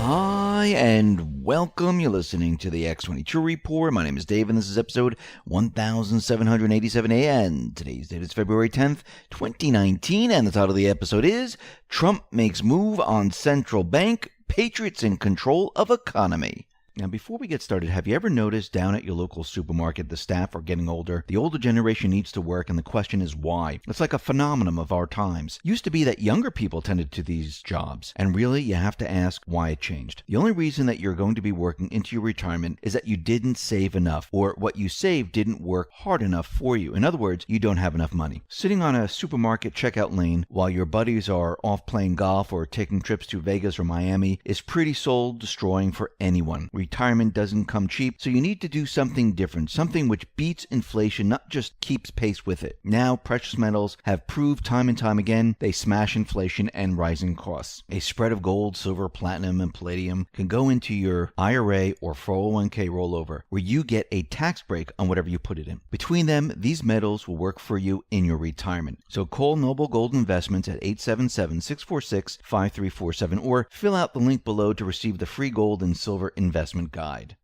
Hi, and welcome. You're listening to the X22 Report. My name is Dave, and this is episode 1787, and today's date is February 10th, 2019, and the title of the episode is Trump Makes Move on Central Bank, Patriots in Control of Economy. Now, before we get started, have you ever noticed down at your local supermarket the staff are getting older? The older generation needs to work, and the question is why? It's like a phenomenon of our times. Used to be that younger people tended to these jobs, and really you have to ask why it changed. The only reason that you're going to be working into your retirement is that you didn't save enough, or what you saved didn't work hard enough for you. In other words, you don't have enough money. Sitting on a supermarket checkout lane while your buddies are off playing golf or taking trips to Vegas or Miami is pretty soul destroying for anyone. Retirement doesn't come cheap, so you need to do something different, something which beats inflation, not just keeps pace with it. Now, precious metals have proved time and time again they smash inflation and rising costs. A spread of gold, silver, platinum, and palladium can go into your IRA or 401k rollover, where you get a tax break on whatever you put it in. Between them, these metals will work for you in your retirement. So call Noble Gold Investments at 877-646-5347 or fill out the link below to receive the free gold and silver investment guide.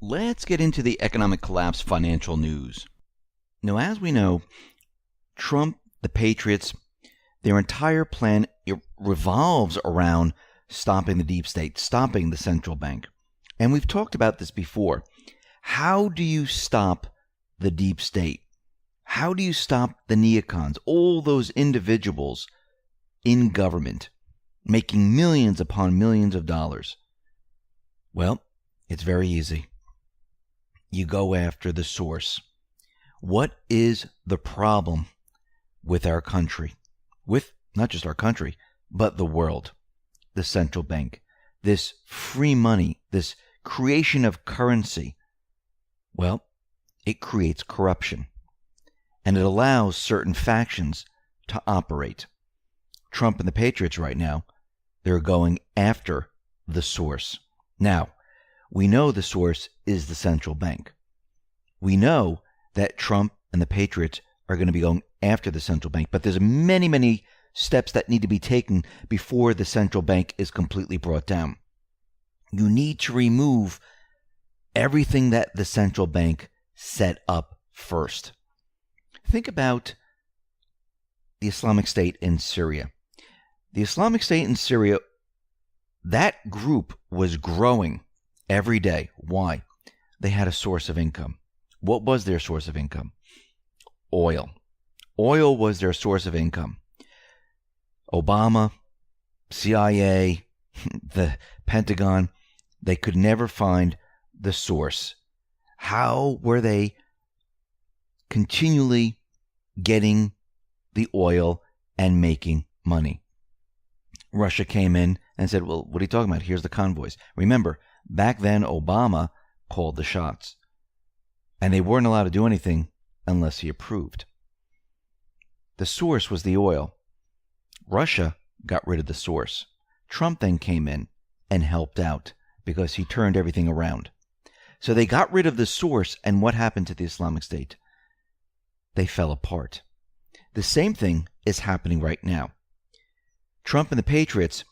Let's get into the economic collapse financial news. Now, as we know, Trump, the Patriots, their entire plan revolves around stopping the deep state, stopping the central bank. And we've talked about this before. How do you stop the deep state? How do you stop the neocons, all those individuals in government making millions upon millions of dollars? Well, it's very easy. You go after the source. What is the problem with our country? With not just our country, but the world. The central bank. This free money, this creation of currency. Well, it creates corruption. And it allows certain factions to operate. Trump and the Patriots right now, they're going after the source. Now, we know the source is the central bank. We know that Trump and the Patriots are going to be going after the central bank, but there's many, many steps that need to be taken before the central bank is completely brought down. You need to remove everything that the central bank set up first. Think about the Islamic State in Syria. The Islamic State in Syria, that group was growing every day. Why? They had a source of income. What was their source of income? Oil. Oil was their source of income. Obama, CIA, the Pentagon, they could never find the source. How were they continually getting the oil and making money? Russia came in and said, well, what are you talking about? Here's the convoys. Remember, back then, Obama called the shots. And they weren't allowed to do anything unless he approved. The source was the oil. Russia got rid of the source. Trump then came in and helped out because he turned everything around. So they got rid of the source, and what happened to the Islamic State? They fell apart. The same thing is happening right now. Trump and the Patriots,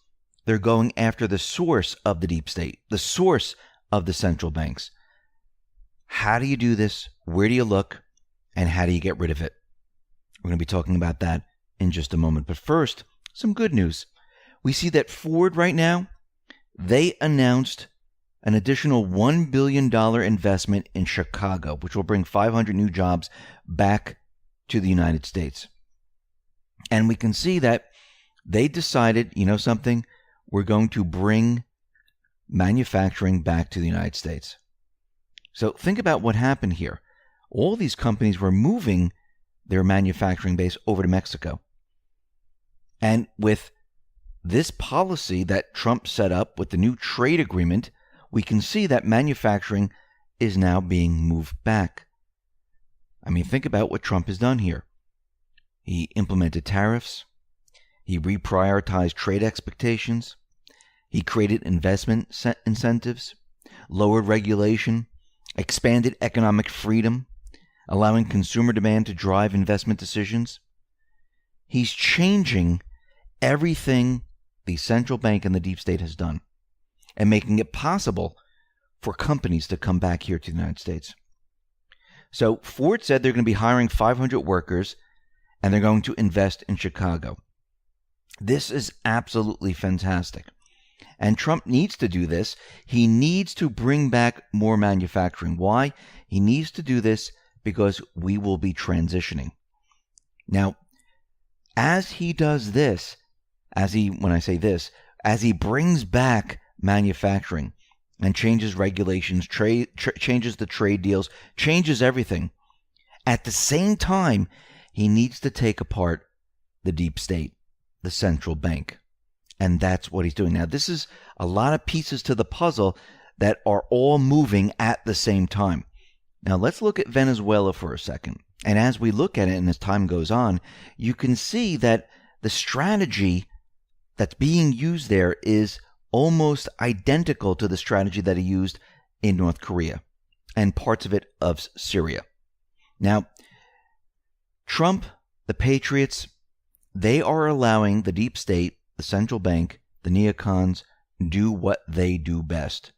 they're going after the source of the deep state, the source of the central banks. How do you do this? Where do you look? And how do you get rid of it? We're going to be talking about that in just a moment. But first, some good news. We see that Ford right now, they announced an additional $1 billion investment in Chicago, which will bring 500 new jobs back to the United States. And we can see that they decided, you know something, we're going to bring manufacturing back to the United States. So think about what happened here. All these companies were moving their manufacturing base over to Mexico. And with this policy that Trump set up with the new trade agreement, we can see that manufacturing is now being moved back. I mean, think about what Trump has done here. He implemented tariffs. He reprioritized trade expectations. He created investment incentives, lowered regulation, expanded economic freedom, allowing consumer demand to drive investment decisions. He's changing everything the central bank and the deep state has done. and making it possible for companies to come back here to the United States. So Ford said they're going to be hiring 500 workers and they're going to invest in Chicago. This is absolutely fantastic. And Trump needs to do this. He needs to bring back more manufacturing. Why? He needs to do this because we will be transitioning. Now, as he does this, as he brings back manufacturing and changes regulations, changes the trade deals, changes everything, at the same time, he needs to take apart the deep state, the central bank. And that's what he's doing. Now, this is a lot of pieces to the puzzle that are all moving at the same time. Now, let's look at Venezuela for a second. And as we look at it and as time goes on, you can see that the strategy that's being used there is almost identical to the strategy that he used in North Korea and parts of it of Syria. Now, Trump, the Patriots, they are allowing the deep state, the central bank, the neocons, do what they do best.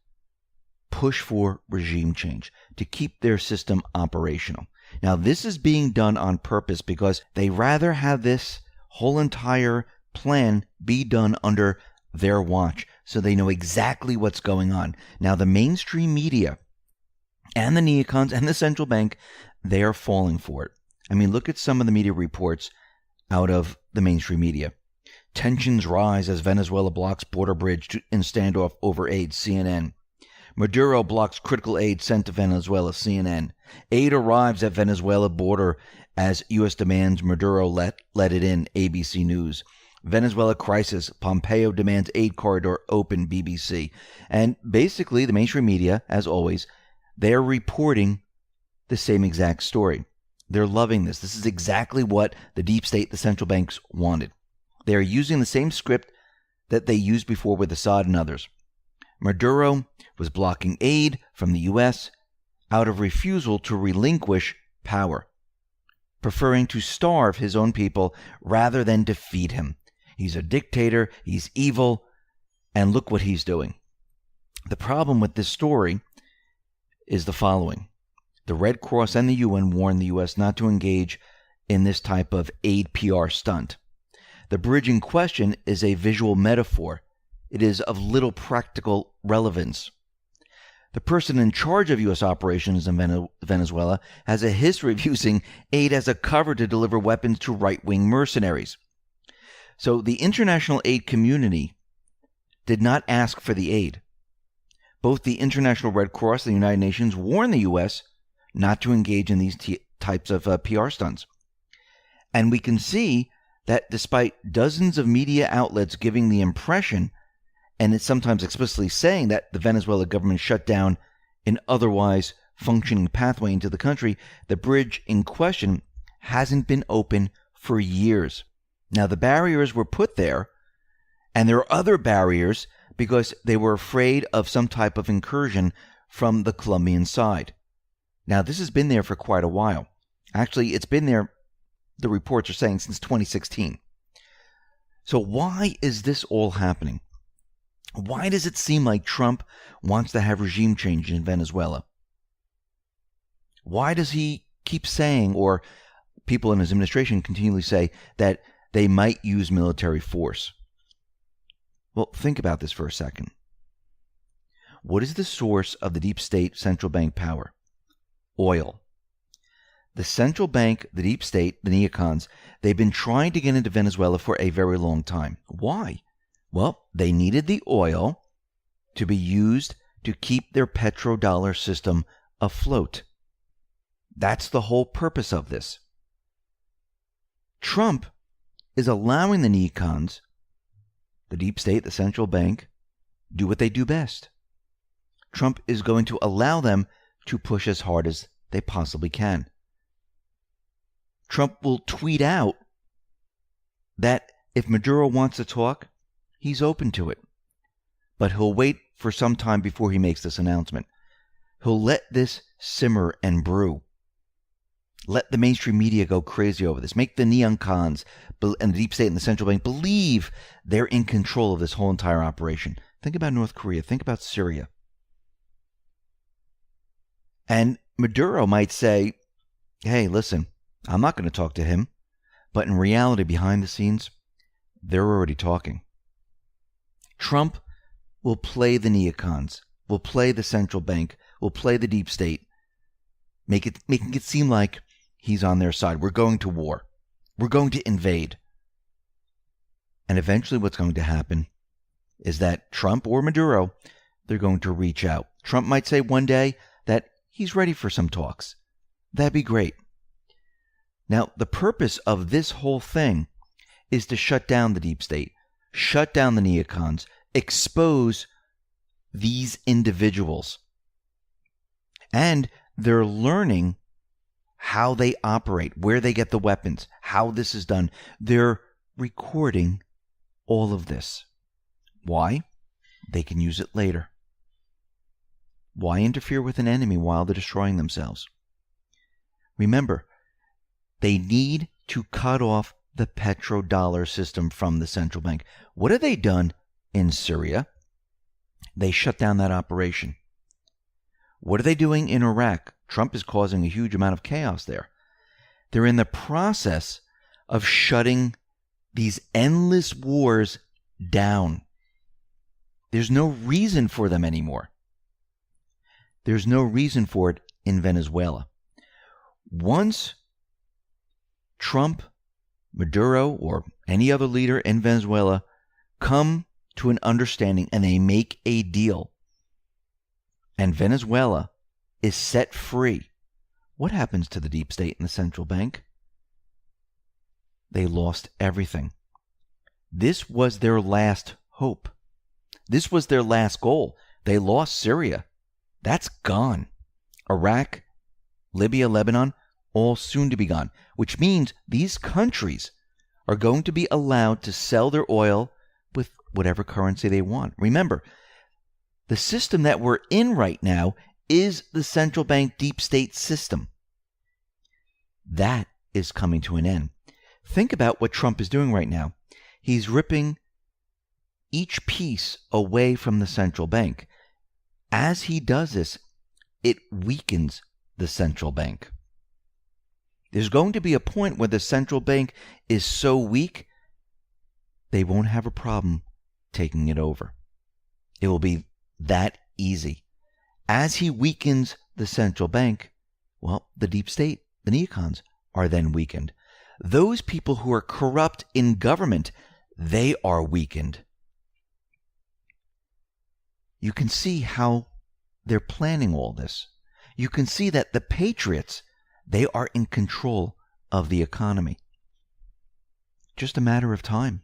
Push for regime change to keep their system operational. Now, this is being done on purpose because they rather have this whole entire plan be done under their watch so they know exactly what's going on. Now, the mainstream media and the neocons and the central bank, they are falling for it. I mean, look at some of the media reports out of the mainstream media. Tensions rise as Venezuela blocks border bridge in standoff over aid, CNN. Maduro blocks critical aid sent to Venezuela, CNN. Aid arrives at Venezuela border as U.S. demands Maduro let it in, ABC News. Venezuela crisis, Pompeo demands aid corridor open, BBC. And basically, the mainstream media, as always, they're reporting the same exact story. They're loving this. This is exactly what the deep state, the central banks wanted. They are using the same script that they used before with Assad and others. Maduro was blocking aid from the U.S. out of refusal to relinquish power, preferring to starve his own people rather than defeat him. He's a dictator, he's evil, and look what he's doing. The problem with this story is the following. The Red Cross and the UN warned the U.S. not to engage in this type of aid PR stunt. The bridge in question is a visual metaphor. It is of little practical relevance. The person in charge of U.S. operations in Venezuela has a history of using aid as a cover to deliver weapons to right-wing mercenaries. So the international aid community did not ask for the aid. Both the International Red Cross and the United Nations warned the U.S. not to engage in these types of PR stunts. And we can see that despite dozens of media outlets giving the impression, and it's sometimes explicitly saying that the Venezuela government shut down an otherwise functioning pathway into the country, the bridge in question hasn't been open for years. Now, the barriers were put there, and there are other barriers because they were afraid of some type of incursion from the Colombian side. Now, this has been there for quite a while. Actually, it's been there, the reports are saying, since 2016. So why is this all happening? Why does it seem like Trump wants to have regime change in Venezuela? Why does he keep saying, or people in his administration continually say, that they might use military force? Well, think about this for a second. What is the source of the deep state central bank power? Oil. The central bank, the deep state, the neocons, they've been trying to get into Venezuela for a very long time. Why? Well, they needed the oil to be used to keep their petrodollar system afloat. That's the whole purpose of this. Trump is allowing the neocons, the deep state, the central bank, do what they do best. Trump is going to allow them to push as hard as they possibly can. Trump will tweet out that if Maduro wants to talk, he's open to it. But he'll wait for some time before he makes this announcement. He'll let this simmer and brew. Let the mainstream media go crazy over this. Make the neocons and the deep state and the central bank believe they're in control of this whole entire operation. Think about North Korea. Think about Syria. And Maduro might say, hey, listen, I'm not going to talk to him. But in reality, behind the scenes, they're already talking. Trump will play the neocons, will play the central bank, will play the deep state, making it seem like he's on their side. We're going to war. We're going to invade. And eventually what's going to happen is that Trump or Maduro, they're going to reach out. Trump might say one day that he's ready for some talks. That'd be great. Now, the purpose of this whole thing is to shut down the deep state, shut down the neocons, expose these individuals. And they're learning how they operate, where they get the weapons, how this is done. They're recording all of this. Why? They can use it later. Why interfere with an enemy while they're destroying themselves? Remember, they need to cut off the petrodollar system from the central bank. What have they done in Syria? They shut down that operation. What are they doing in Iraq? Trump is causing a huge amount of chaos there. They're in the process of shutting these endless wars down. There's no reason for them anymore. There's no reason for it in Venezuela. Once Trump, Maduro, or any other leader in Venezuela come to an understanding and they make a deal, and Venezuela is set free, what happens to the deep state and the central bank? They lost everything. This was their last hope. This was their last goal. They lost Syria. That's gone. Iraq, Libya, Lebanon, all soon to be gone, which means these countries are going to be allowed to sell their oil with whatever currency they want. Remember, the system that we're in right now is the central bank deep state system. That is coming to an end. Think about what Trump is doing right now. He's ripping each piece away from the central bank. As he does this, it weakens the central bank. There's going to be a point where the central bank is so weak, they won't have a problem taking it over. It will be that easy. As he weakens the central bank, well, the deep state, the neocons, are then weakened. Those people who are corrupt in government, they are weakened. You can see how they're planning all this. You can see that the patriots, they are in control of the economy. Just a matter of time.